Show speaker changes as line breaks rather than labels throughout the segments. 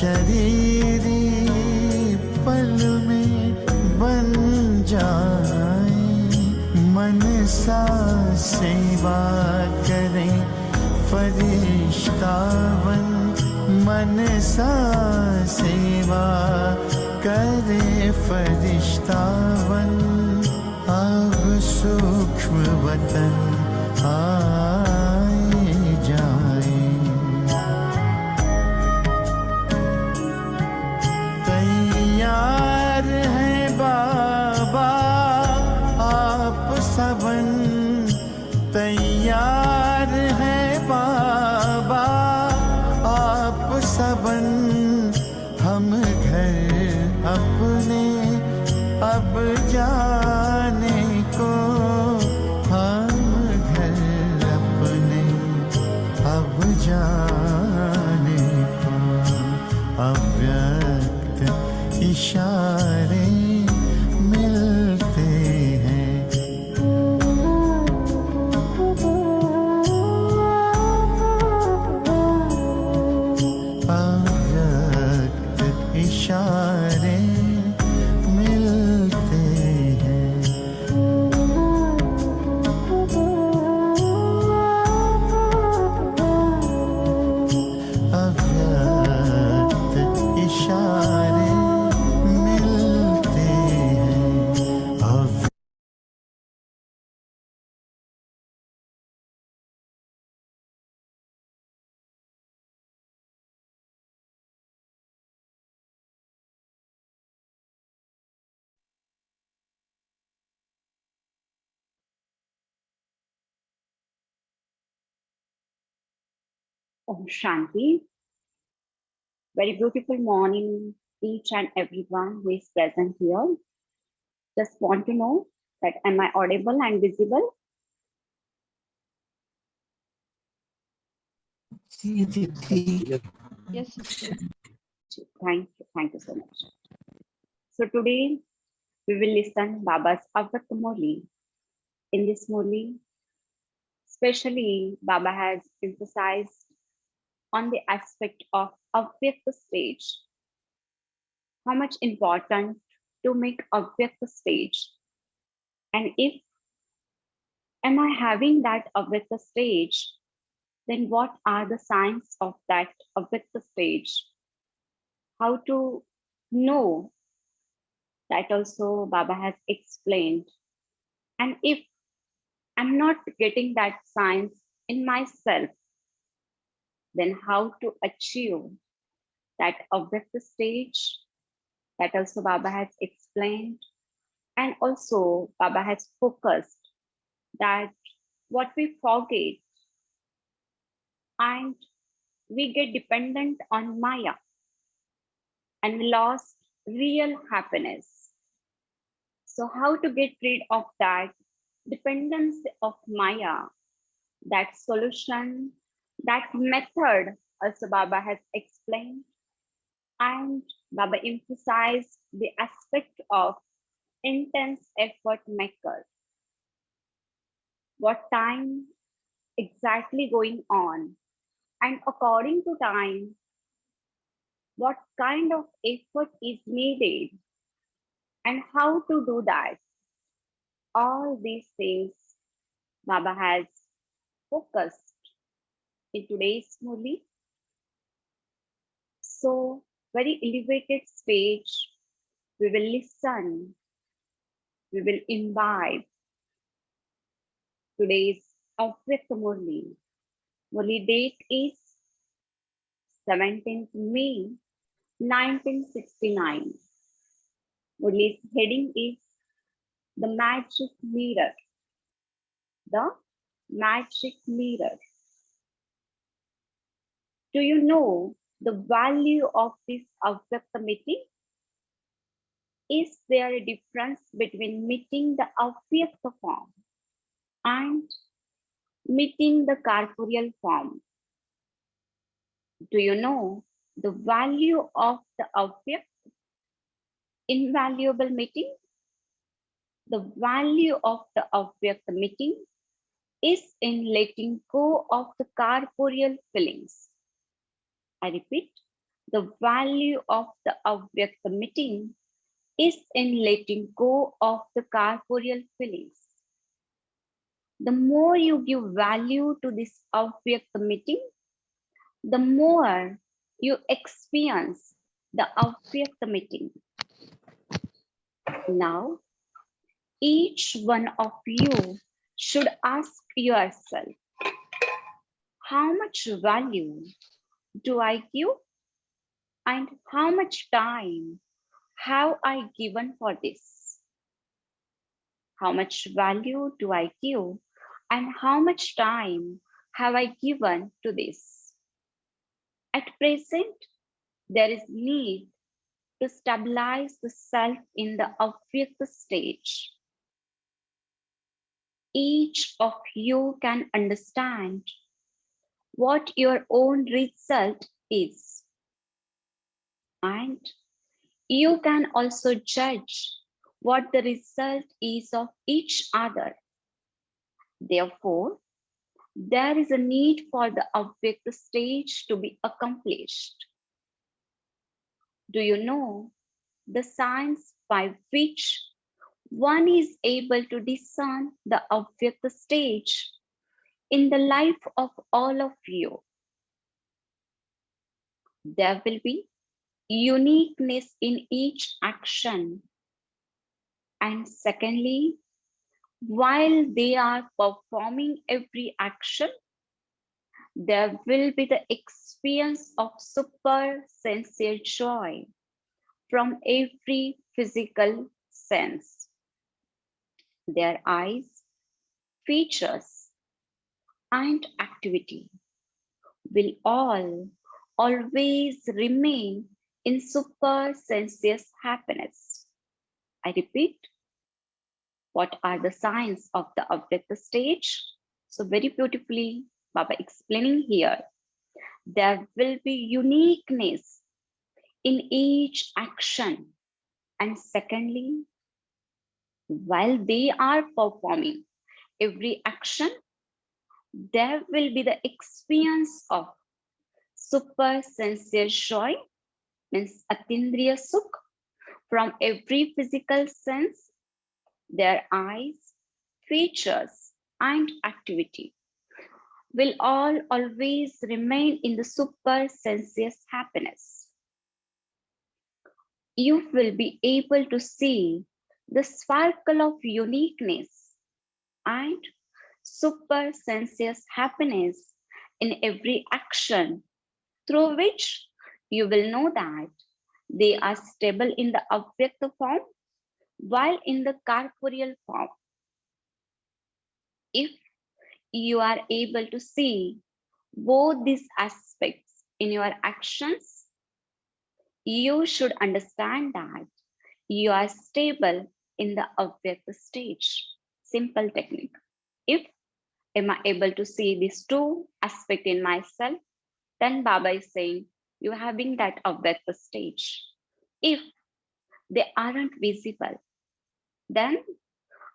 शरीरी पल में बन जाए, मन सा सेवा करें फरिश्ता बन, मन सा सेवा करे फरिश्ता बन। अब सूक्ष्म वतन आए जाए, तैयार है बाबा आप सबन, तैयार है बाबा आप सबन। हम घर अपने अब जाने को, हम घर अपने अब जाने को। अव्यक्त इशारे मिलते हैं, अव्यक्त इशारे मिलते हैं। अव्यक्त इशारे मिलते हैं।
Om Shanti. Very beautiful morning, each and everyone who is present here. Just want to know that am I audible and visible?
Yes.
Thank you so much. So today we will listen Baba's Avyakt Murli. In this Murli, especially Baba has emphasized on the aspect of Avyakt stage. How much important to make Avyakt stage, and if am I having that Avyakt stage, then what are the signs of that Avyakt stage? How to know that also Baba has explained. And if I'm not getting that signs in myself, then how to achieve that Avyakt stage, that also Baba has explained. And also Baba has focused that what we forget and we get dependent on Maya and we lost real happiness. So how to get rid of that dependence of Maya, that solution, that method also Baba has explained. And Baba emphasized the aspect of intense effort maker. What time exactly going on, and according to time, what kind of effort is needed and how to do that. All these things Baba has focused in today's Murli. So very elevated stage, we will listen, we will imbibe today's Avyakt Murli. Murli date is 17th May 1969. Murli's heading is the magic mirror. The magic mirror. Do you know the value of this Avyakt meeting? Is there a difference between meeting the Avyakt form and meeting the corporeal form? Do you know the value of the Avyakt? Invaluable meeting? The value of the Avyakt meeting is in letting go of the corporeal feelings. I repeat, The value of the Avyakta meeting is in letting go of the corporeal feelings. The more you give value to this Avyakta meeting, the more you experience the Avyakta meeting. Now, each one of you should ask yourself, how much value do I give and how much time have I given for this? How much value do I give and how much time have I given to this? At present, there is need to stabilize the self in the Avyakta stage. Each of you can understand what your own result is, and you can also judge what the result is of each other. Therefore, there is a need for the Avyakta stage to be accomplished. Do you know the science by which one is able to discern the Avyakta stage in the life of all of you? There will be uniqueness in each action. And secondly, while they are performing every action, there will be the experience of super sensual joy from every physical sense. Their eyes, features, and activity will all always remain in super sensuous happiness. I repeat, what are the signs of the Avyakta stage? So very beautifully, Baba explaining here, there will be uniqueness in each action. And secondly, while they are performing every action, there will be the experience of super sensuous joy, means atindriya sukh, from every physical sense, their eyes, features, and activity will all always remain in the super sensuous happiness. You will be able to see the sparkle of uniqueness and super sensuous happiness in every action, through which you will know that they are stable in the Avyakta form while in the corporeal form. If you are able to see both these aspects in your actions, you should understand that you are stable in the Avyakta stage. Simple technique. If am I able to see these two aspects in myself, then Baba is saying you are having that Avyakta stage. If they aren't visible, then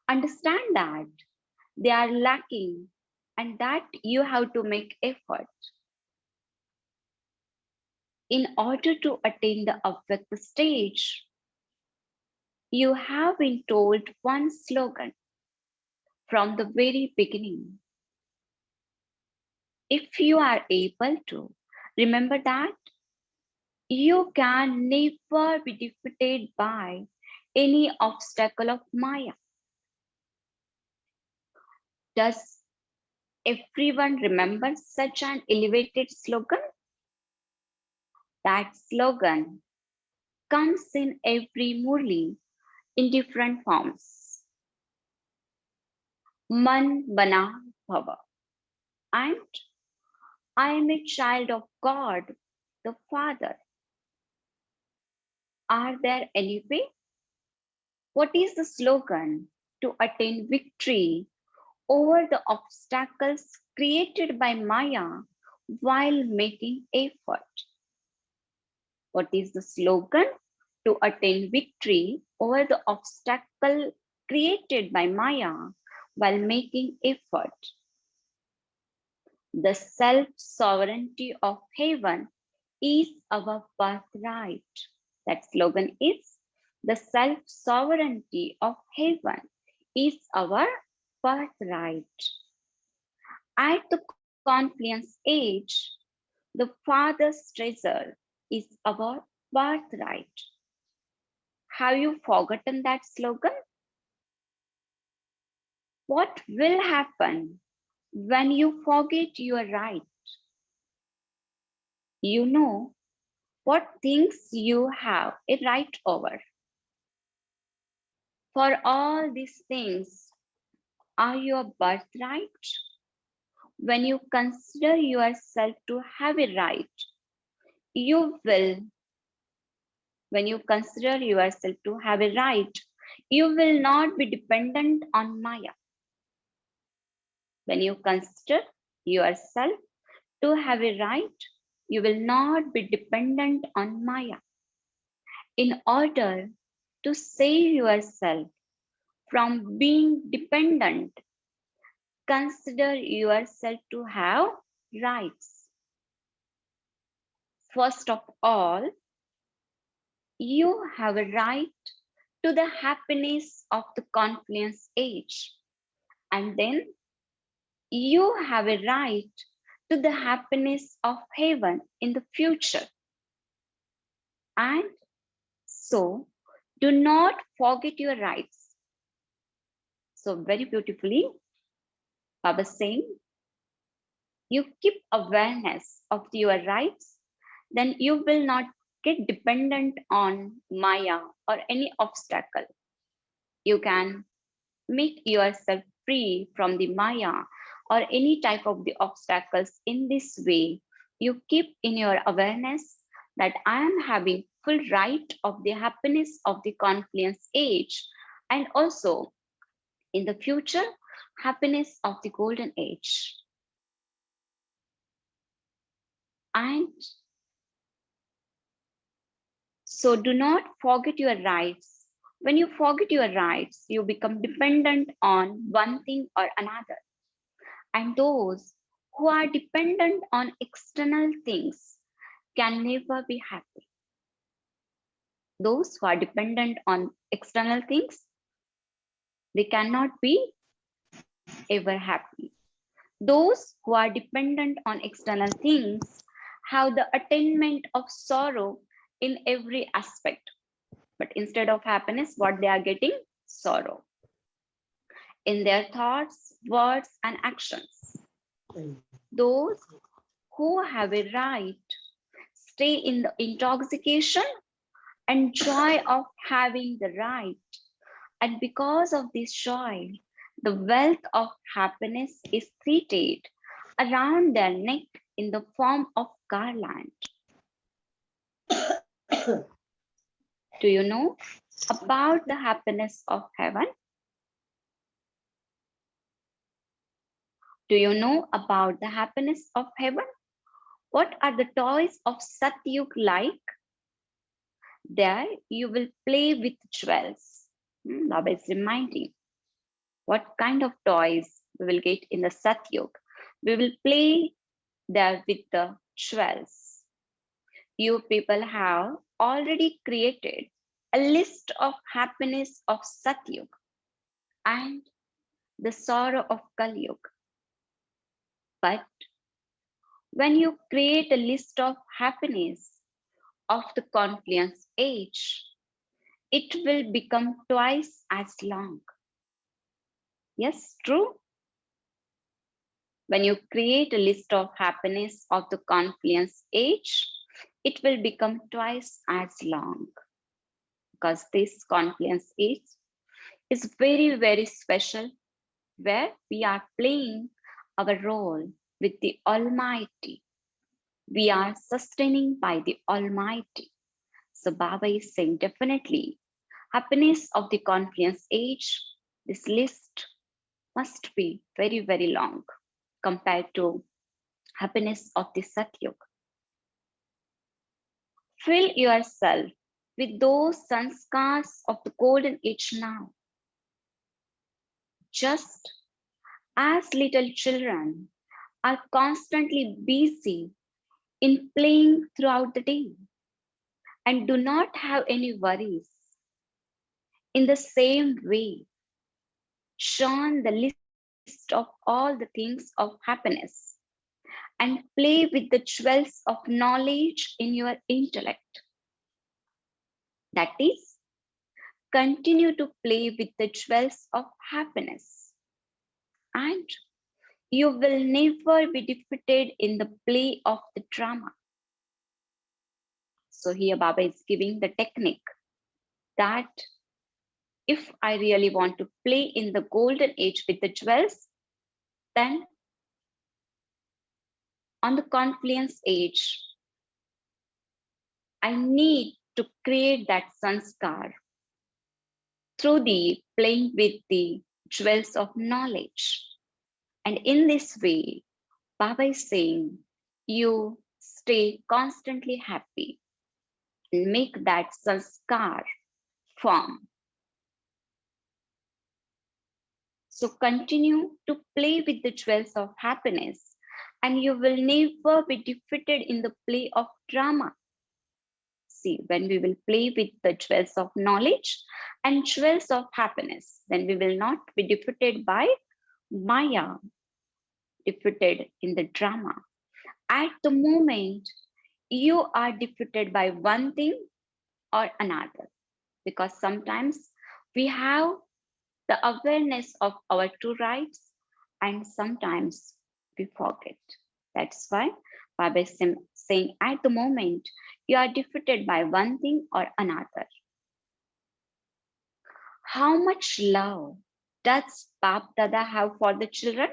understand that they are lacking and that you have to make effort. In order to attain the Avyakta stage, you have been told one slogan from the very beginning. If you are able to remember that, you can never be defeated by any obstacle of Maya. Does everyone remember such an elevated slogan? That slogan comes in every Murli in different forms. Man bana bhava. And I am a child of God, the Father. Are there any way? What is the slogan to attain victory over the obstacles created by Maya while making effort? What is the slogan to attain victory over the obstacle created by Maya while making effort? The self-sovereignty of heaven is our birthright. That slogan is the self-sovereignty of heaven is our birthright. At the confluence age, the Father's treasure is our birthright. Have you forgotten that slogan? What will happen when you forget your right? You know what things you have a right over. For all these things are your birthright. When you consider yourself to have a right, you will, when you consider yourself to have a right, you will not be dependent on Maya. When you consider yourself to have a right, you will not be dependent on Maya. In order to save yourself from being dependent, consider yourself to have rights. First of all, you have a right to the happiness of the confluence age. And then you have a right to the happiness of heaven in the future. And so do not forget your rights. So very beautifully, Baba saying, you keep awareness of your rights, then you will not get dependent on Maya or any obstacle. You can make yourself free from the Maya or any type of the obstacles in this way. You keep in your awareness that I am having full right of the happiness of the confluence age, and also in the future, happiness of the golden age. And so do not forget your rights. When you forget your rights, you become dependent on one thing or another. And those who are dependent on external things can never be happy. Those who are dependent on external things, they cannot be ever happy. Those who are dependent on external things have the attainment of sorrow in every aspect. But instead of happiness, what they are getting? Sorrow in their thoughts, words, and actions. Those who have a right stay in the intoxication and joy of having the right. And because of this joy, the wealth of happiness is treated around their neck in the form of garland. Do you know about the happiness of heaven? Do you know about the happiness of heaven? What are the toys of Satyug like? There you will play with jewels. Baba is reminding what kind of toys we will get in the Satyug. We will play there with the jewels. You people have already created a list of happiness of Satyug and the sorrow of Kalyug. But when you create a list of happiness of the confluence age, it will become twice as long. Yes, true. When you create a list of happiness of the confluence age, it will become twice as long, because this confluence age is very, very special, where we are playing our role with the Almighty. We are sustaining by the Almighty. So Baba is saying definitely happiness of the confluence age, this list must be very, very long compared to happiness of the Satyug. Fill yourself with those sanskars of the golden age now. Just as little children are constantly busy in playing throughout the day and do not have any worries. In the same way, churn the list of all the things of happiness and play with the jewels of knowledge in your intellect. That is, continue to play with the jewels of happiness, and you will never be defeated in the play of the drama. So here Baba is giving the technique that if I really want to play in the golden age with the jewels, then on the confluence age, I need to create that sanskar through the playing with the jewels of knowledge. And in this way, Baba is saying, you stay constantly happy and make that sanskar form. So continue to play with the jewels of happiness, and you will never be defeated in the play of drama. See, when we will play with the jewels of knowledge and jewels of happiness, then we will not be defeated by Maya, defeated in the drama. At the moment, you are defeated by one thing or another, because sometimes we have the awareness of our true rights and sometimes we forget. That's why Baba is saying at the moment you are defeated by one thing or another. How much love does Bap Dada have for the children?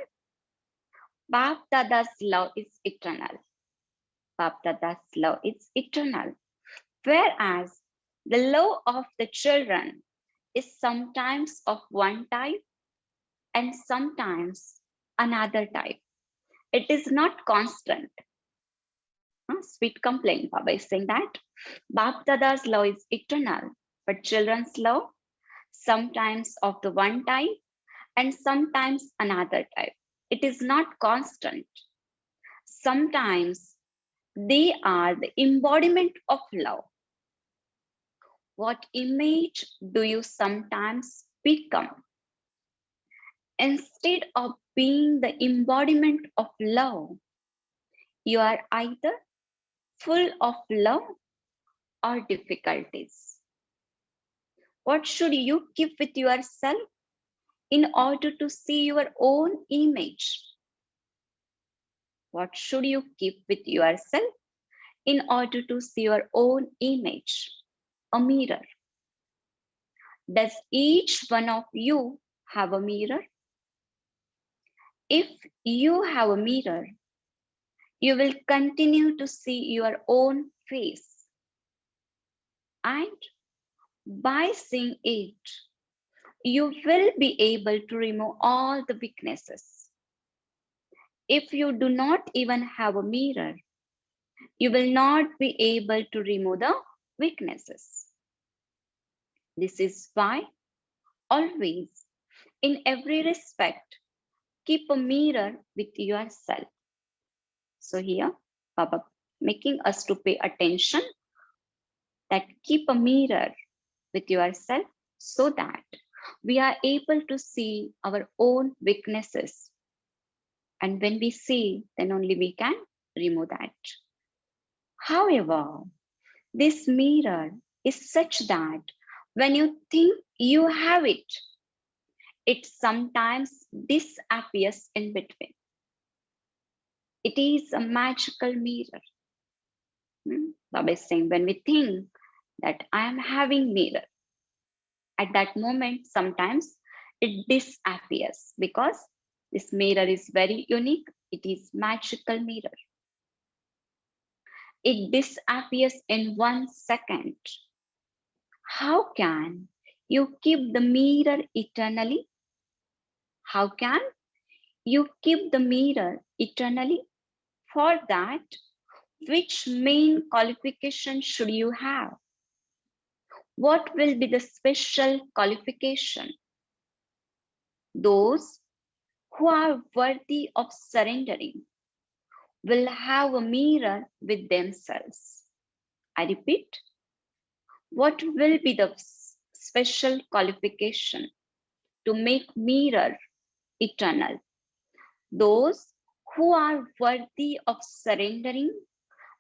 Bap Dada's love is eternal. Bap Dada's love is eternal. Whereas the love of the children is sometimes of one type and sometimes another type. It is not constant. Sweet complaint, Baba is saying that. Bap Dada's love is eternal, but children's love sometimes of the one type and sometimes another type. It is not constant. Sometimes they are the embodiment of love. What image do you sometimes become? Instead of being the embodiment of love, you are either full of love or difficulties. What should you keep with yourself in order to see your own image? What should you keep with yourself in order to see your own image? A mirror. Does each one of you have a mirror? If you have a mirror, you will continue to see your own face. And by seeing it, you will be able to remove all the weaknesses. If you do not even have a mirror, you will not be able to remove the weaknesses. This is why always, in every respect, keep a mirror with yourself. So here, Baba making us to pay attention that keep a mirror with yourself so that we are able to see our own weaknesses. And when we see, then only we can remove that. However, this mirror is such that when you think you have it, it sometimes disappears in between. It is a magical mirror. Baba is saying when we think that I am having mirror, at that moment, sometimes it disappears because this mirror is very unique. It is magical mirror. It disappears in 1 second. How can you keep the mirror eternally? How can you keep the mirror eternally? For that, which main qualification should you have? What will be the special qualification? Those who are worthy of surrendering, will have a mirror with themselves. I repeat, what will be the special qualification to make mirror eternal? Those who are worthy of surrendering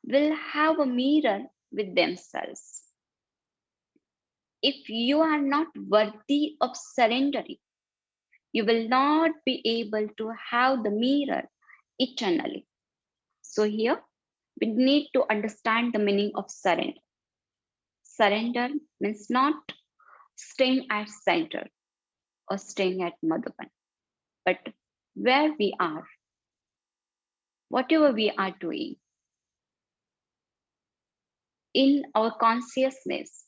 will have a mirror with themselves. If you are not worthy of surrendering, you will not be able to have the mirror eternally. So here we need to understand the meaning of surrender. Surrender means not staying at center or staying at Madhuban, but where we are, whatever we are doing, in our consciousness,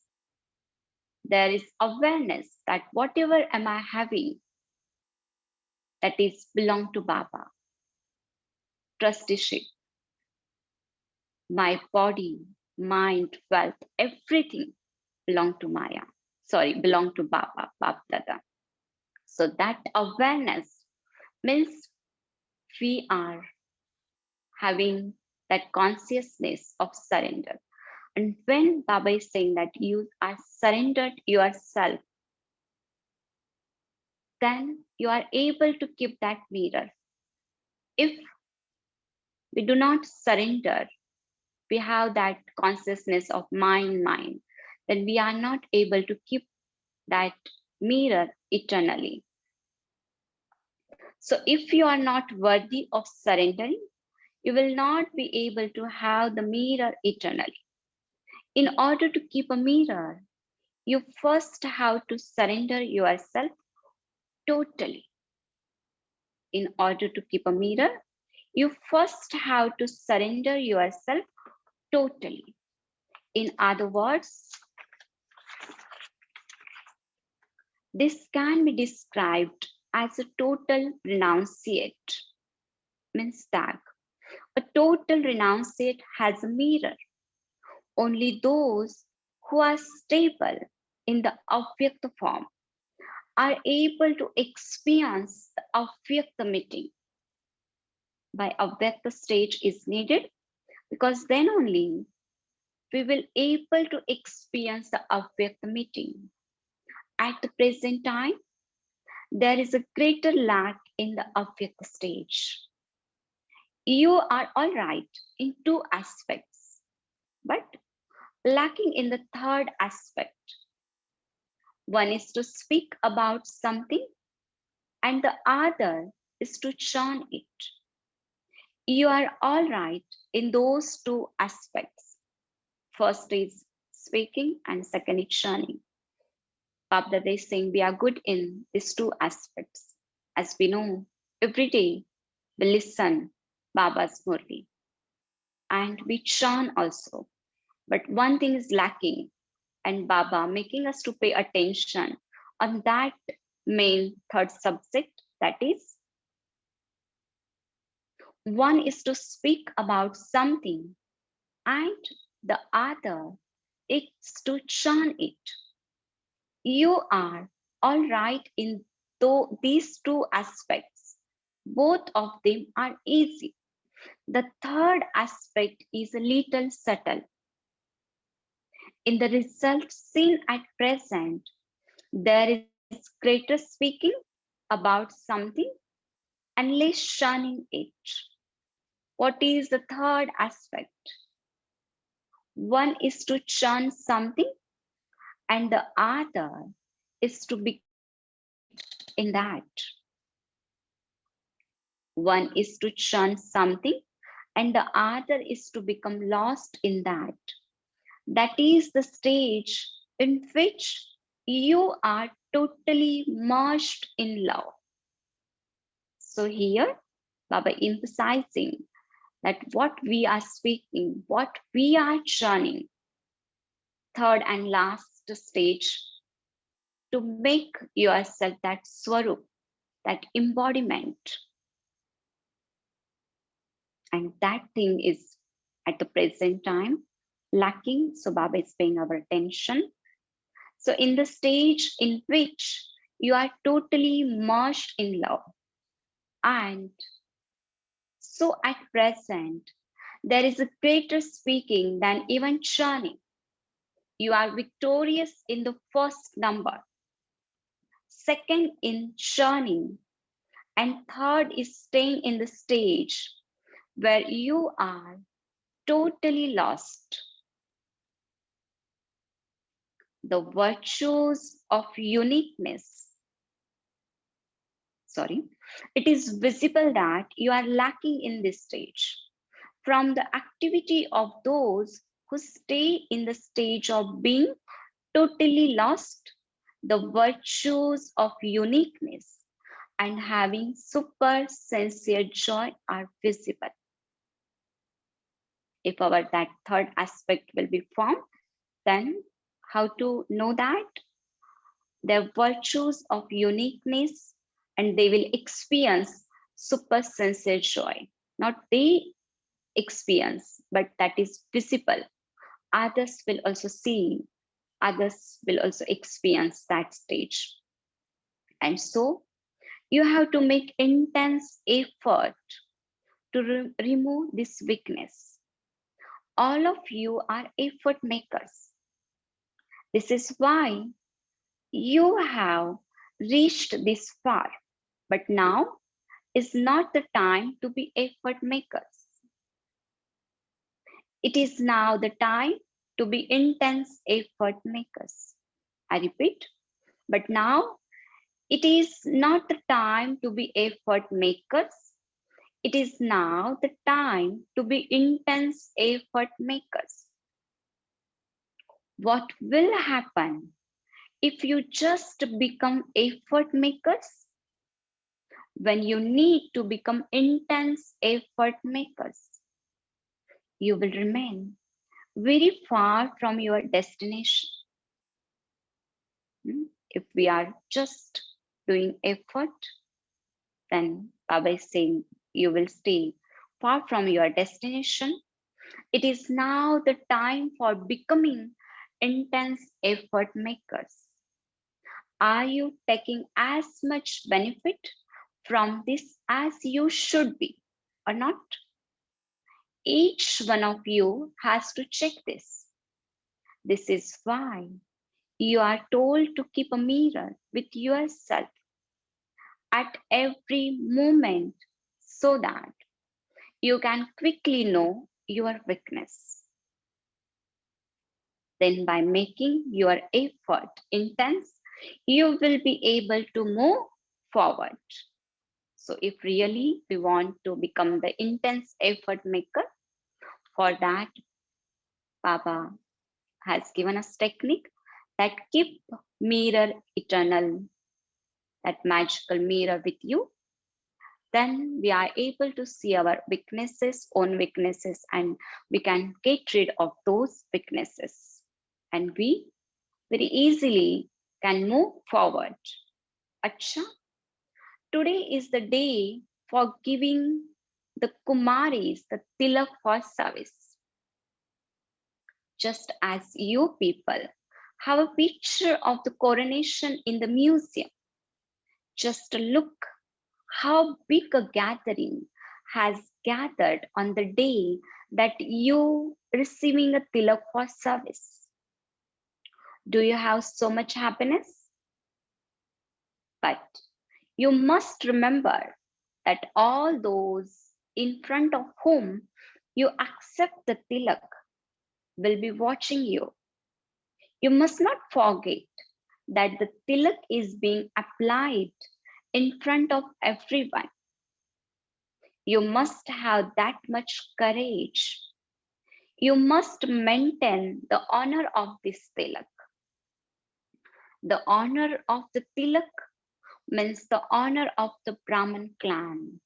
there is awareness that whatever am I having, that is belong to Baba. Trusteeship, my body, mind, wealth, everything belong to Maya. Belong to Baba, Bab Dada. So that awareness means we are having that consciousness of surrender. And when Baba is saying that you are surrendered yourself, then you are able to keep that mirror. If we do not surrender, we have that consciousness of mind, then we are not able to keep that mirror eternally. So if you are not worthy of surrendering, you will not be able to have the mirror eternally. In order to keep a mirror, you first have to surrender yourself totally. In order to keep a mirror, you first have to surrender yourself totally. In other words, this can be described as a total renunciate. Means that a total renunciate has a mirror. Only those who are stable in the Avyakta form are able to experience the Avyakta meeting. By Avyakta stage is needed because then only we will able to experience the Avyakta meeting. At the present time, there is a greater lack in the Avyakta stage. You are all right in two aspects, but lacking in the third aspect. One is to speak about something, and the other is to churn it. You are all right in those two aspects. First is speaking, and second is churning. Baba is saying we are good in these two aspects. As we know, every day we listen Baba's Murli and we churn also. But one thing is lacking, and Baba making us to pay attention on that main third subject, that is, one is to speak about something and the other is to churn it. You are all right in these two aspects. Both of them are easy. The third aspect is a little subtle. In the result seen at present, there is greater speaking about something and less shunning it. What is the third aspect? One is to shun something and the other is to be in that. One is to shun something and the other is to become lost in that. That is the stage in which you are totally merged in love. So here, Baba emphasizing that what we are speaking, what we are churning, third and last stage, to make yourself that swarup, that embodiment. And that thing is at the present time lacking. So Baba is paying our attention. So in the stage in which you are totally merged in love and So at present, there is a greater speaking than even churning. You are victorious in the first number, second in churning, and third is staying in the stage where you are totally lost. The virtues of uniqueness. Sorry, it is visible that you are lacking in this stage. From the activity of those who stay in the stage of being totally lost, the virtues of uniqueness and having super sincere joy are visible. If our that third aspect will be formed, then how to know that? Their virtues of uniqueness and they will experience super sincere joy. Not they experience, but that is visible. Others will also see, others will also experience that stage. And so you have to make intense effort to remove this weakness. All of you are effort makers. This is why you have reached this far. But now is not the time to be effort makers. It is now the time to be intense effort makers. I repeat, but now it is not the time to be effort makers. It is now the time to be intense effort makers. What will happen if you just become effort makers? When you need to become intense effort makers, you will remain very far from your destination. If we are just doing effort, then Baba is saying you will stay far from your destination. It is now the time for becoming intense effort makers. Are you taking as much benefit from this as you should be or not? Each one of you has to check this. This is why you are told to keep a mirror with yourself at every moment so that you can quickly know your weakness. Then, by making your effort intense, you will be able to move forward. So, if really we want to become the intense effort maker, for that, Baba has given us technique that keep mirror eternal, that magical mirror with you. Then we are able to see our weaknesses, own weaknesses, and we can get rid of those weaknesses. And we very easily can move forward. Acha, today is the day for giving the Kumaris the tilak for service. Just as you people have a picture of the coronation in the museum, just look how big a gathering has gathered on the day that you receiving a tilak for service. Do you have so much happiness? But you must remember that all those in front of whom you accept the tilak will be watching you. You must not forget that the tilak is being applied in front of everyone. You must have that much courage. You must maintain the honor of this tilak. The honor of the tilak means the honor of the Brahman clan.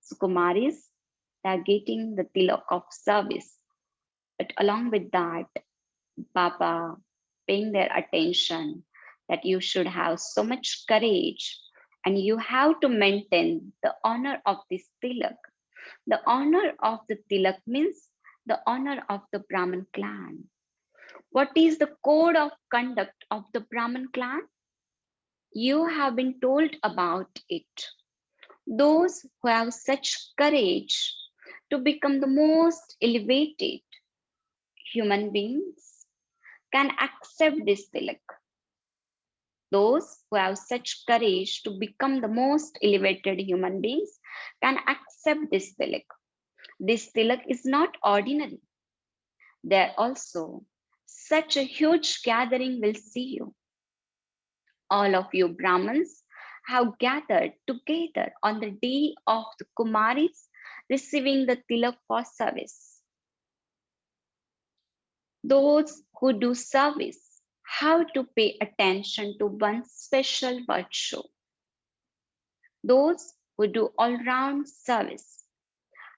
So Kumaris, they are getting the tilak of service. But along with that, Baba paying their attention that you should have so much courage and you have to maintain the honor of this tilak. The honor of the tilak means the honor of the Brahman clan. What is the code of conduct of the Brahman clan? You have been told about it. Those who have such courage to become the most elevated human beings can accept this tilak. Those who have such courage to become the most elevated human beings can accept this tilak. This tilak is not ordinary. There also such a huge gathering will see you. All of you Brahmins have gathered together on the day of the Kumaris receiving the tilak for service. Those who do service have to pay attention to one special virtue. Those who do all-round service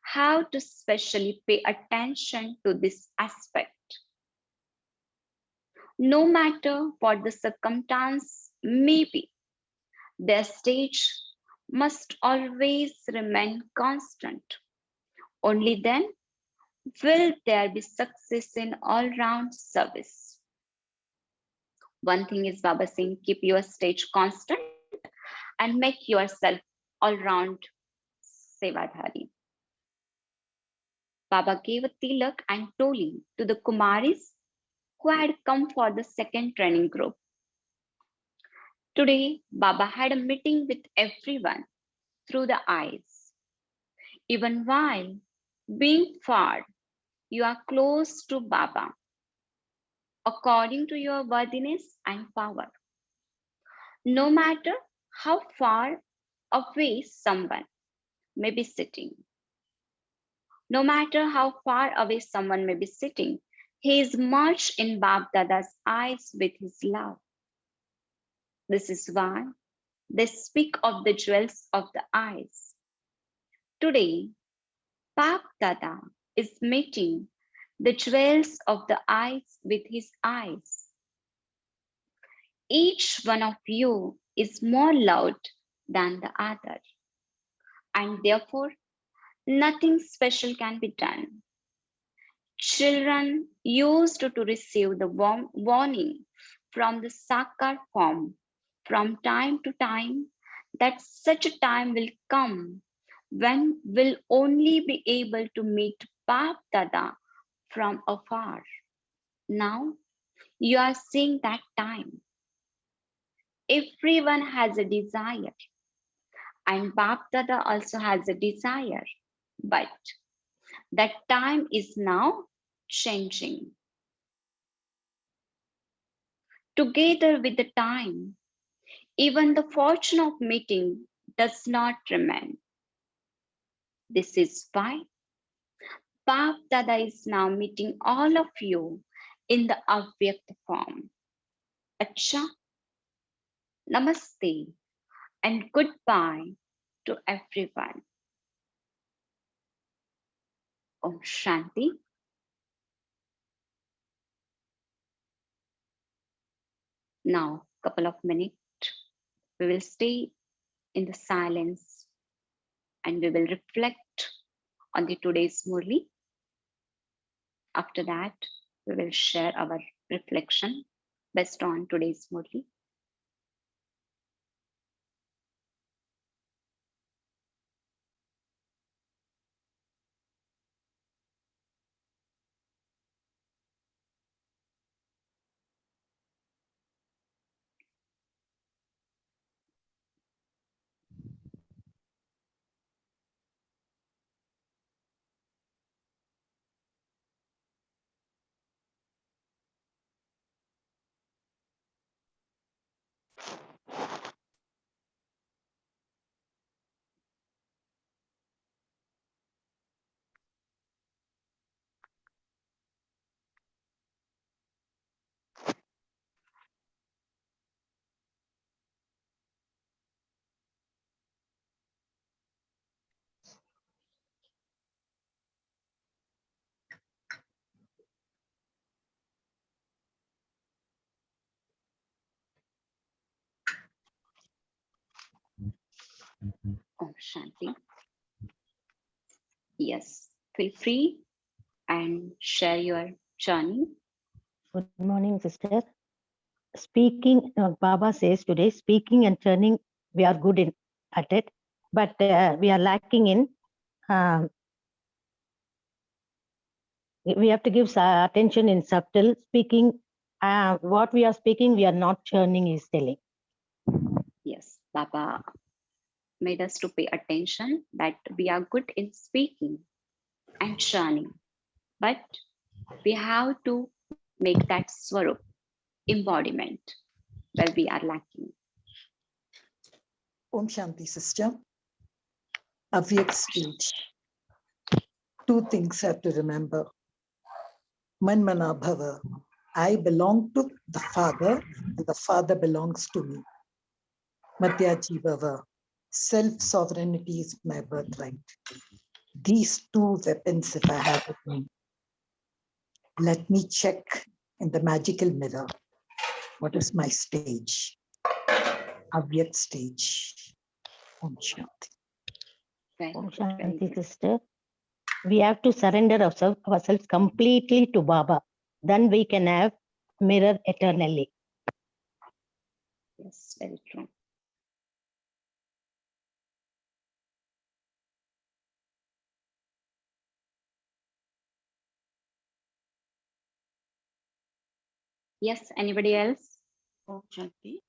have to specially pay attention to this aspect. No matter what the circumstance may be, their stage must always remain constant. Only then will there be success in all-round service. One thing is Baba saying, keep your stage constant and make yourself all-round sevadhari. Baba gave a tilak and toli to the Kumaris who had come for the second training group. Today, Baba had a meeting with everyone through the eyes. Even while being far, you are close to Baba according to your worthiness and power. No matter how far away someone may be sitting, no matter how far away someone may be sitting, he is merged in Bab Dada's eyes with his love. This is why they speak of the jewels of the eyes. Today, Bab Dada is meeting the jewels of the eyes with his eyes. Each one of you is more loved than the other, and therefore nothing special can be done. Children used to receive the warning from the Sakar form from time to time that such a time will come when will only be able to meet Bap Dada from afar. Now you are seeing that time. Everyone has a desire, and Bap Dada also has a desire, but that time is now changing. Together with the time, even the fortune of meeting does not remain. This is why Bap Dada is now meeting all of you in the Avyakt form. Acha, Namaste, and goodbye to everyone. Om Shanti. Now, couple of minutes, we will stay in the silence and we will reflect on the today's Murli. After that, we will share our reflection based on today's Murli. Om Shanti. Yes, feel free and share your journey.
Good morning, sister. Speaking, Baba says today, speaking and churning, we are good at it. but we are lacking in. We have to give attention in subtle speaking. What we are speaking, we are not churning, is telling.
Yes, Baba made us to pay attention that we are good in speaking and churning, but we have to make that swarup embodiment where we are lacking.
Om Shanti, sister. Avyakt stage. Two things have to remember. Manmana bhava. I belong to the Father, and the Father belongs to me. Madhyaji bhava. Self-sovereignty is my birthright. These two weapons, if I have with me, let me check in the magical mirror. What is my stage? Avyakt stage. Om Shanti.
Very
Om
good, very
Shanti,
good.
sister. We have to surrender ourselves completely to Baba. Then we can have mirror eternally.
Yes, very true. Yes, anybody else?
Oh, Shanti,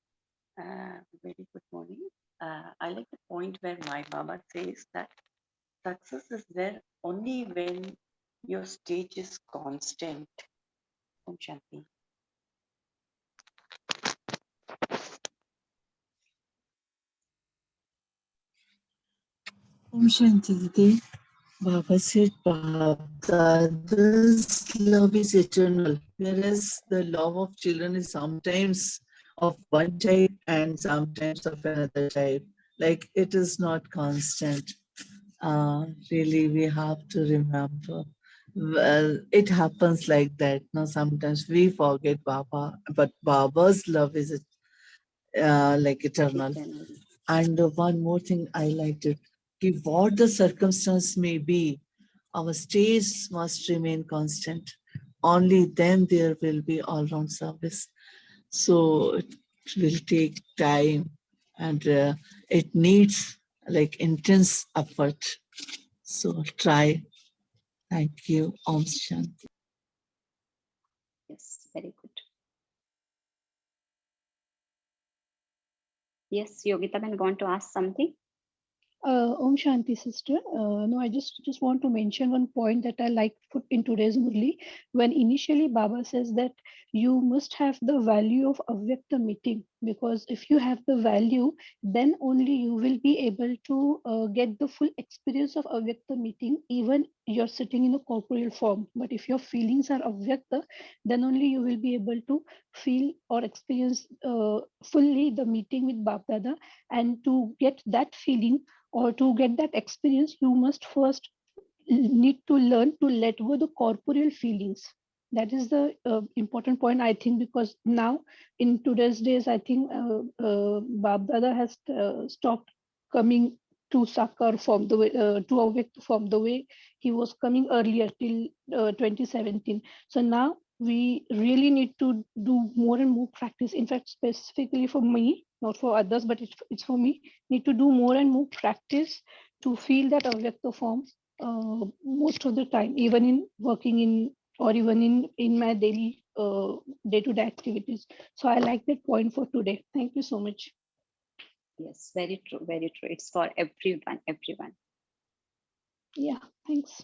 very good morning. I like the point where my Baba says that success is there only when your stage is constant. Om Shanti.
Om Shanti Didi. Baba said Baba-Dada's love is eternal, whereas the love of children is sometimes of one type and sometimes of another type. Like it is not constant. Really, we have to remember. Well, it happens like that. Now, sometimes we forget Baba, but Baba's love is like eternal.
Eternal.
And one more thing I liked it. If what the circumstance may be, our stage must remain constant. Only then there will be all-round service. So it will take time and it needs like intense effort. So try. Thank you. Om Shanti.
Yes, very good. Yes, Yogita, I'm going to ask something.
Om Shanti, sister. No, I just want to mention one point that I like put in today's Murli. When initially Baba says that you must have the value of Avyakta meeting, because if you have the value, then only you will be able to get the full experience of Avyakta meeting, even you're sitting in a corporeal form. But if your feelings are Avyakta, then only you will be able to feel or experience fully the meeting with Bap Dada. And to get that feeling, or to get that experience, you must first need to learn to let go the corporeal feelings. That is the important point, I think, because now in today's days, I think Bab Dada has stopped coming to Sakar from the way, to Avyakt from the way he was coming earlier till 2017. So now we really need to do more and more practice. In fact, specifically for me, not for others, but it's for me, need to do more and more practice to feel that Avyakta form most of the time, even in working in, or even in my daily day-to-day activities. So I like that point for today. Thank you so much.
Yes, very true, very true. It's for everyone, everyone.
Yeah, thanks.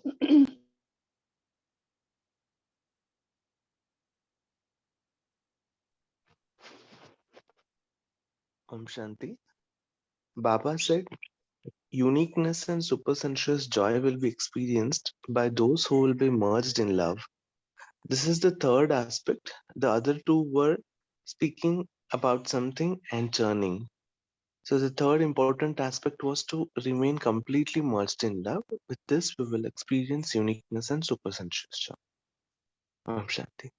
Om Shanti. Baba said, uniqueness and supersensuous joy will be experienced by those who will be merged in love. This is the third aspect. The other two were speaking about something and churning. So the third important aspect was to remain completely merged in love. With this, we will experience uniqueness and supersensuous joy. Om Shanti.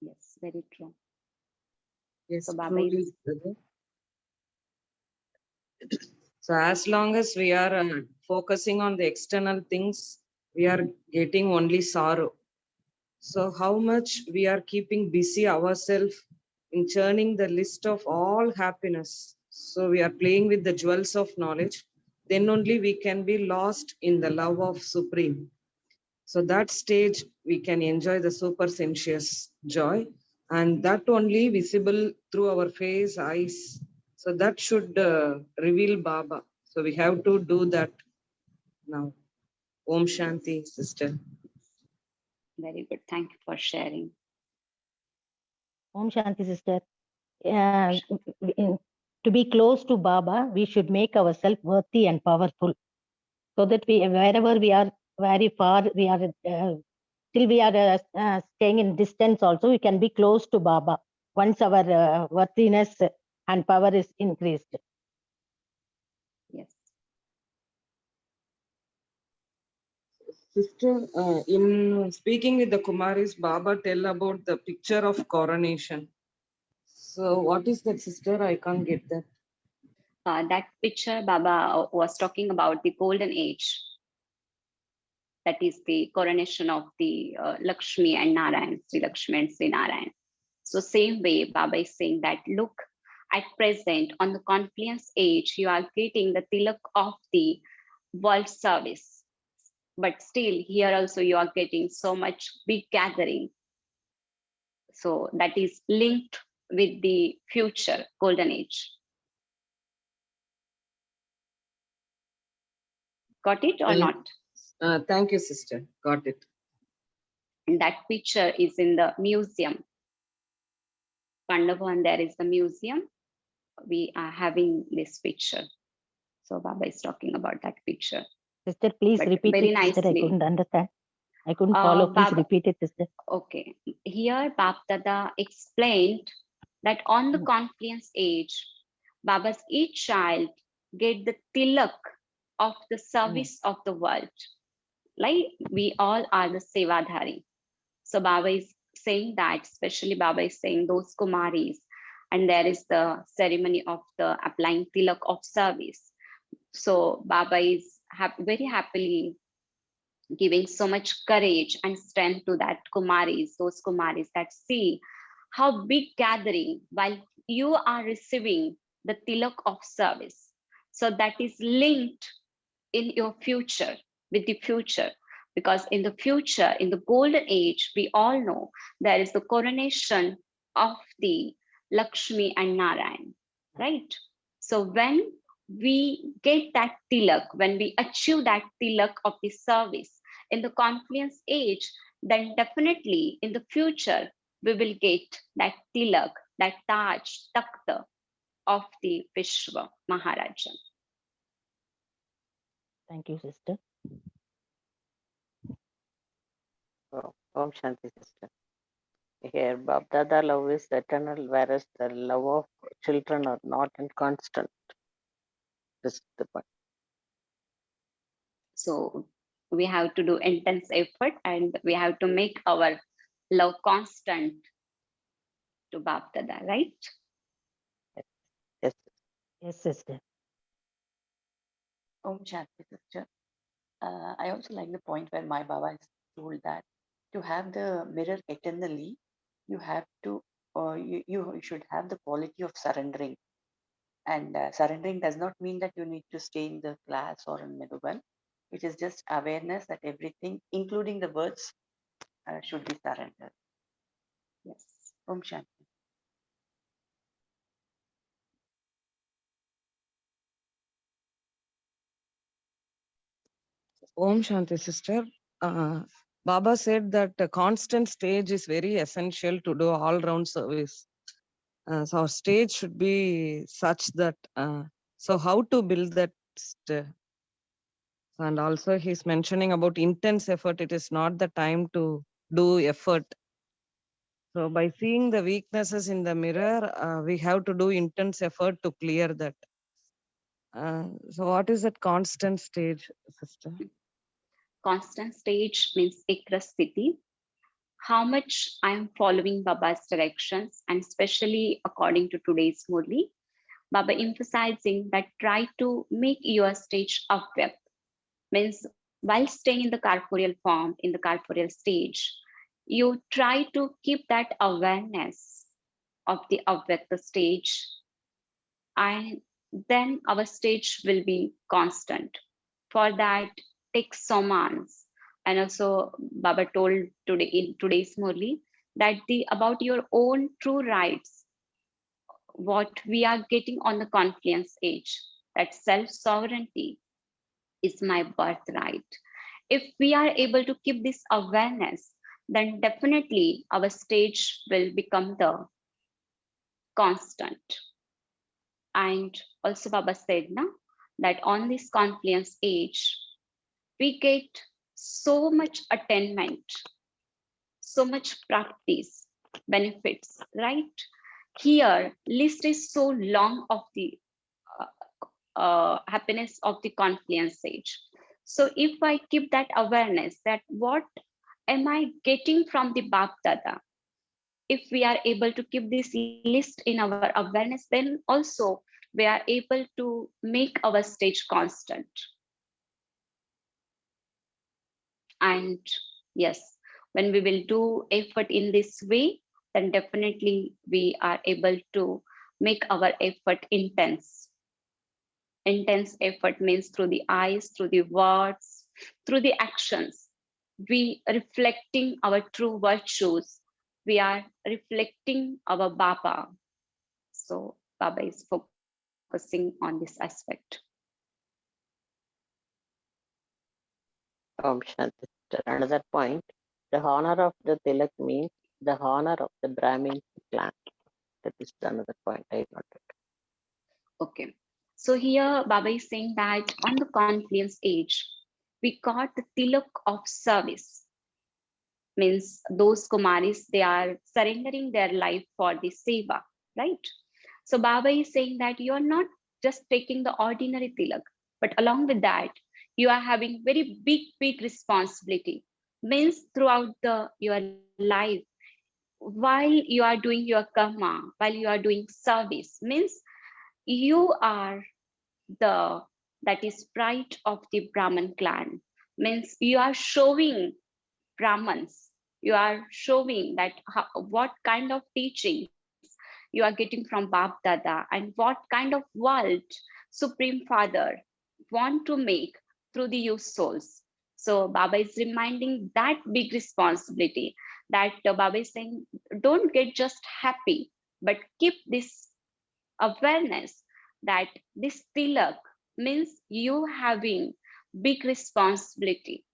Yes, very true.
Yes,
So Baba
truly.
is,
So as long as we are focusing on the external things, we are getting only sorrow. So how much we are keeping busy ourselves in churning the list of all happiness. So we are playing with the jewels of knowledge. then only we can be lost in the love of Supreme. So that stage we can enjoy the super sensuous joy, and that only visible through our face, eyes. So that should reveal Baba. So we have to do that now. Om Shanti, sister.
Very good. Thank you for sharing.
Om Shanti, sister. To be close to Baba, we should make ourselves worthy and powerful, so that wherever we are, very far, we are till we are staying in distance. Also, we can be close to Baba once our worthiness and power is increased.
Yes.
Sister, in speaking with the Kumaris, Baba tell about the picture of coronation. So what is that, sister? I can't get that.
That picture Baba was talking about the golden age. That is the coronation of the Lakshmi and Narayan, Sri Lakshmi and Sri Narayan. So same way, Baba is saying that, look, at present on the confluence age, you are getting the tilak of the world service. But still here also you are getting so much big gathering. So that is linked with the future golden age. Got it or not?
Thank you, sister. Got it.
And that picture is in the museum. Pandavahan, there is the museum. We are having this picture. So Baba is talking about that picture.
Sister, please
But
repeat
very
it, sister. I
nicely.
couldn't understand. I couldn't follow. Please
Baba,
repeat it, sister.
okay. Here, Bab Dada explained that on the confluence age, Baba's each child get the tilak of the service of the world. Like we all are the sevadhari. So Baba is saying that, especially Baba is saying those Kumaris, and there is the ceremony of the applying tilak of service. So Baba is very happily giving so much courage and strength to that Kumaris, those Kumaris that see how big gathering while you are receiving the tilak of service. So that is linked in your future, with the future. Because in the future, in the golden age, we all know there is the coronation of the Lakshmi and Narayan, right? So when we get that tilak, when we achieve that tilak of the service in the confluence age, then definitely in the future, we will get that tilak, that Taj, Takhta of the Vishwa Maharaja.
Thank you, sister.
Om Shanti, sister. Here, Bapdada love is eternal, whereas the love of children are not and constant. This is the point.
So we have to do intense effort and we have to make our love constant to Bapdada, right?
Yes.
Yes, sister.
Om Shanti, sister. I also like the point where my Baba has told that to have the mirror eternally, you have to, you should have the quality of surrendering. And surrendering does not mean that you need to stay in the class or in Medubal. It is just awareness that everything, including the words, should be surrendered. Yes. Om Shanti.
Om Shanti, sister. Baba said that a constant stage is very essential to do all-round service. So our stage should be such that, so how to build that? And also he's mentioning about intense effort. It is not the time to do effort. So by seeing the weaknesses in the mirror, we have to do intense effort to clear that. So what is that constant stage, sister?
Constant stage means ekrasthiti. How much I am following Baba's directions, and especially according to today's Murli, Baba emphasizing that try to make your stage avyakt. Means while staying in the corporeal form, in the corporeal stage, you try to keep that awareness of the avyakta stage and then our stage will be constant. For that, take some months. And also, Baba told today in today's Murli that about your own true rights, what we are getting on the confluence age, that self-sovereignty is my birthright. If we are able to keep this awareness, then definitely our stage will become the constant. And also Baba said that on this confluence age, we get so much attainment, so much practice, benefits, right? Here, list is so long of the happiness of the confluence age. So if I keep that awareness that what am I getting from the Bap Dada, if we are able to keep this list in our awareness, then also we are able to make our stage constant. And yes, when we will do effort in this way, then definitely we are able to make our effort intense. Intense effort means through the eyes, through the words, through the actions. We reflecting our true virtues. We are reflecting our Baba. So Baba is focusing on this aspect.
Shanti. Another point, the honor of the Tilak means the honor of the Brahmin clan. That is another point I noted.
Okay. So here Baba is saying that on the confluence age, we got the tilak of service. Means those Kumaris, they are surrendering their life for the seva, right? So Baba is saying that you are not just taking the ordinary tilak, but along with that, you are having very big responsibility. Means throughout your life, while you are doing your karma, while you are doing service, means you are the that is pride of the Brahman clan. Means you are showing Brahmans, you are showing that what kind of teachings you are getting from Bap Dada and what kind of world Supreme Father want to make through the youth souls. So Baba is reminding that big responsibility, that Baba is saying, don't get just happy, but keep this awareness that this tilak means you having big responsibility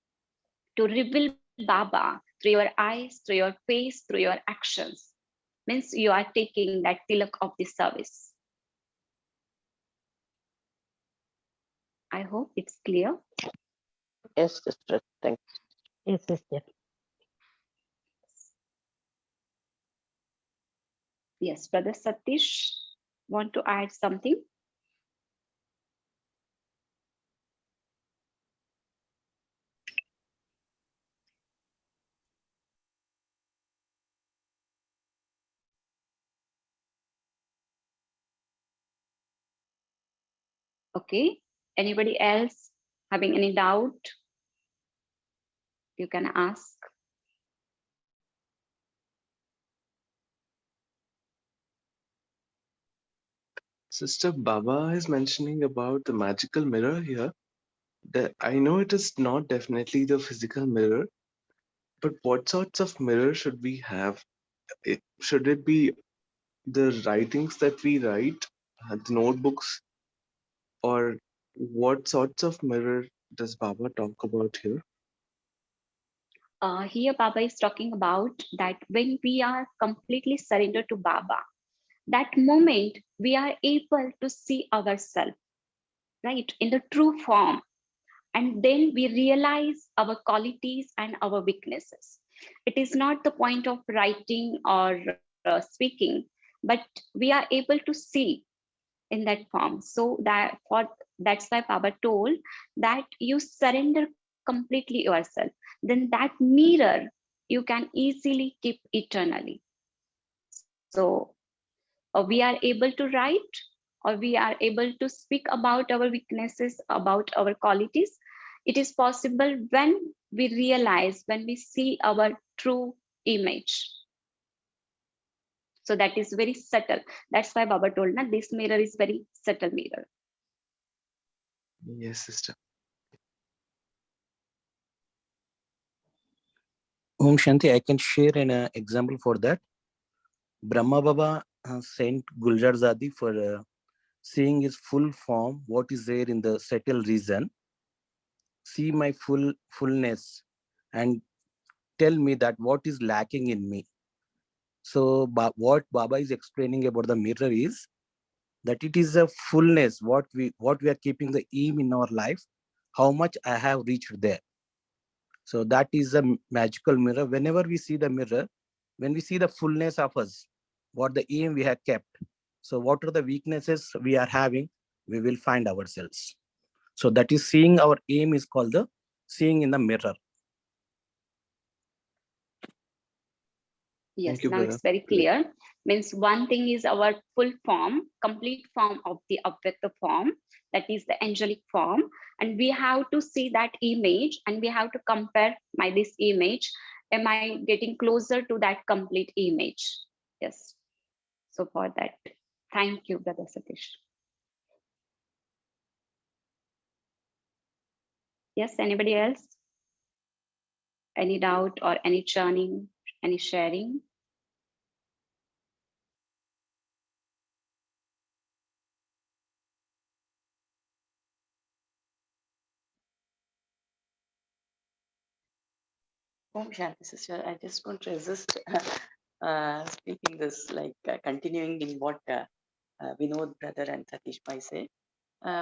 to reveal Baba through your eyes, through your face, through your actions. Means you are taking that tilak of the service. I hope it's clear.
Yes, sister. Thank you.
Yes, sister.
Yes, Brother Satish, want to add something? Okay, anybody else having any doubt? You can ask.
Sister Baba is mentioning about the magical mirror here. I know it is not definitely the physical mirror, but what sorts of mirror should we have? Should it be the writings that we write, the notebooks, or what sorts of mirror does Baba talk about here?
Here Baba is talking about that when we are completely surrendered to Baba, that moment we are able to see ourselves, right, in the true form. And then we realize our qualities and our weaknesses. It is not the point of writing or speaking, but we are able to see in that form. So that's why Baba told that you surrender completely yourself. Then that mirror you can easily keep eternally. So we are able to write, or we are able to speak about our weaknesses, about our qualities. It is possible when we realize, when we see our true image. So that is very subtle. That's why Baba told na, this mirror is very subtle mirror.
Yes, sister.
Om Shanti, I can share an example for that. Brahma Baba sent Guljar Zadi for seeing his full form, what is there in the subtle region. See my fullness and tell me that what is lacking in me. So what Baba is explaining about the mirror is that it is a fullness, what we are keeping the aim in our life, how much I have reached there. So that is a magical mirror. Whenever we see the mirror, when we see the fullness of us, what the aim we have kept, so what are the weaknesses we are having, we will find ourselves. So that is seeing our aim is called the seeing in the mirror.
Yes,
Thank you,
now
brother.
it's very clear. Means one thing is our full form, complete form of the Avyakta form, that is the angelic form. And we have to see that image and we have to compare my this image. Am I getting closer to that complete image? Yes. So for that, thank you, Brother Satish. Yes, anybody else? Any doubt or any churning, any sharing?
Om Shanti, sister. I just won't resist speaking this, like continuing in what Vinod brother and Satish Bhai said.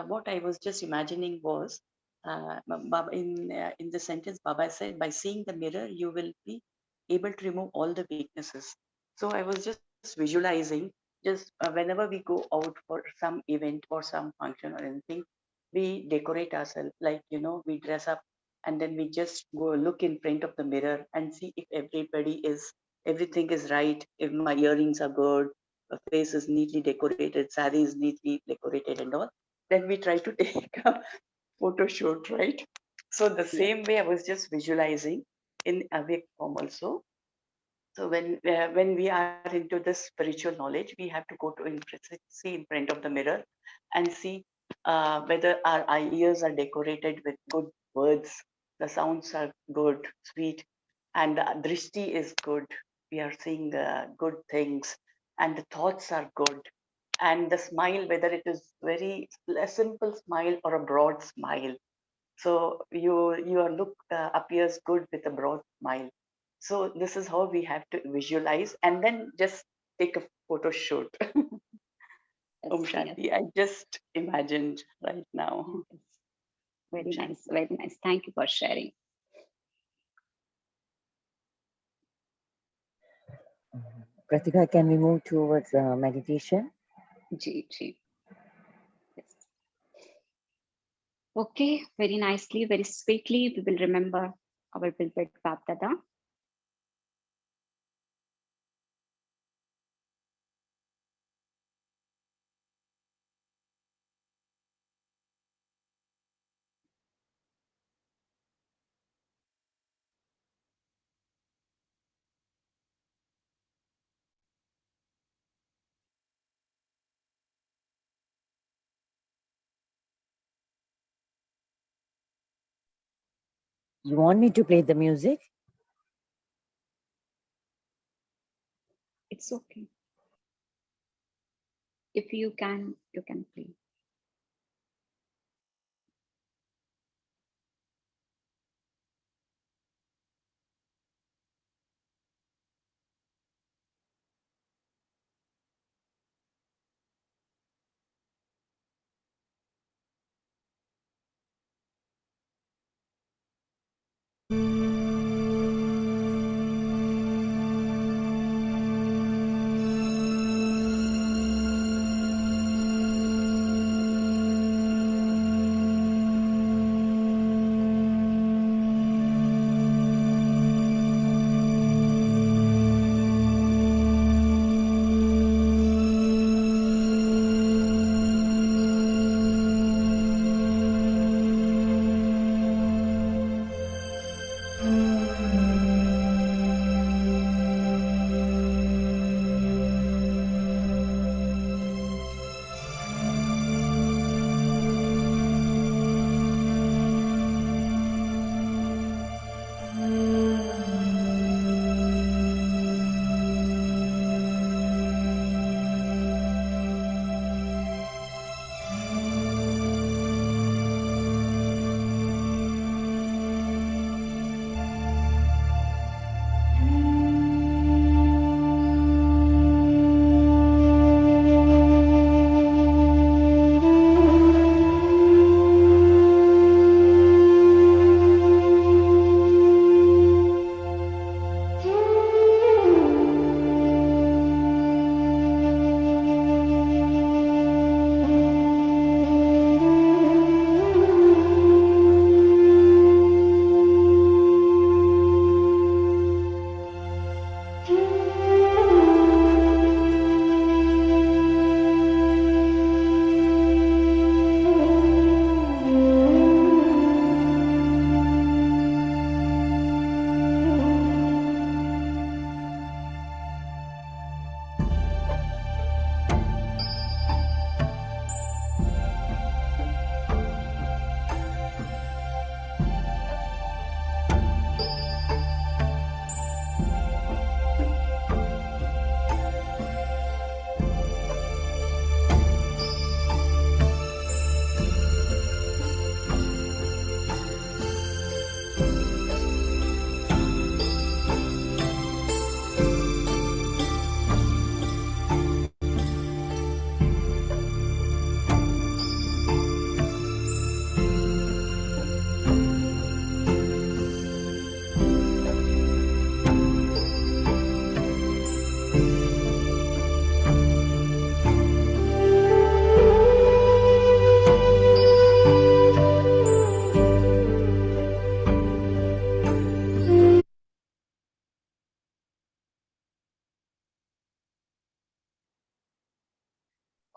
What I was just imagining was, in the sentence, Baba said, by seeing the mirror, you will be able to remove all the weaknesses. So I was just visualizing, just whenever we go out for some event or some function or anything, we decorate ourselves, like, we dress up and then we just go look in front of the mirror and see if everything is right, if my earrings are good, the face is neatly decorated, sari is neatly decorated and all. Then we try to take a photo shoot, right? So the same way I was just visualizing in awake form also. So when we are into this spiritual knowledge, we have to go to see in front of the mirror and see whether our ears are decorated with good words, the sounds are good, sweet, and the drishti is good. We are seeing good things, and the thoughts are good, and the smile, whether it is very a simple smile or a broad smile. So your look appears good with a broad smile. So this is how we have to visualize and then just take a photo shoot. Om Shanti. I just imagined right now.
Very nice, very nice. Thank you for sharing.
Pratika, can we move towards meditation?
Ji. Yes. Okay, very nicely, very sweetly, we will remember our beloved Bap Dada.
You want me to play the music?
It's okay. If you can play.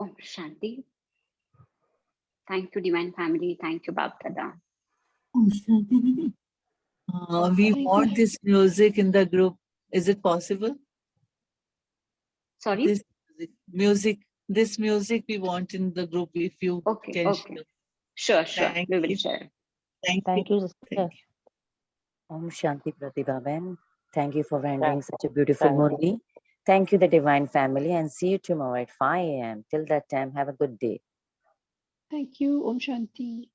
Om Shanti. Thank you, Divine Family. Thank you, Bab Dada.
We
Thank
want
you.
this music in the group. Is it possible?
Sorry?
This music we want in the group, if you
Okay,
can
okay.
share.
Sure.
Thank
We will
you.
share.
Thank you, sister.
Thank you.
Om Shanti Pratibha Ben. Thank you for rendering
Thank
such a beautiful
thank you.
Murli. Thank you, the Divine Family, and see you tomorrow at 5 a.m. Till that time, have a good day.
Thank you. Om Shanti.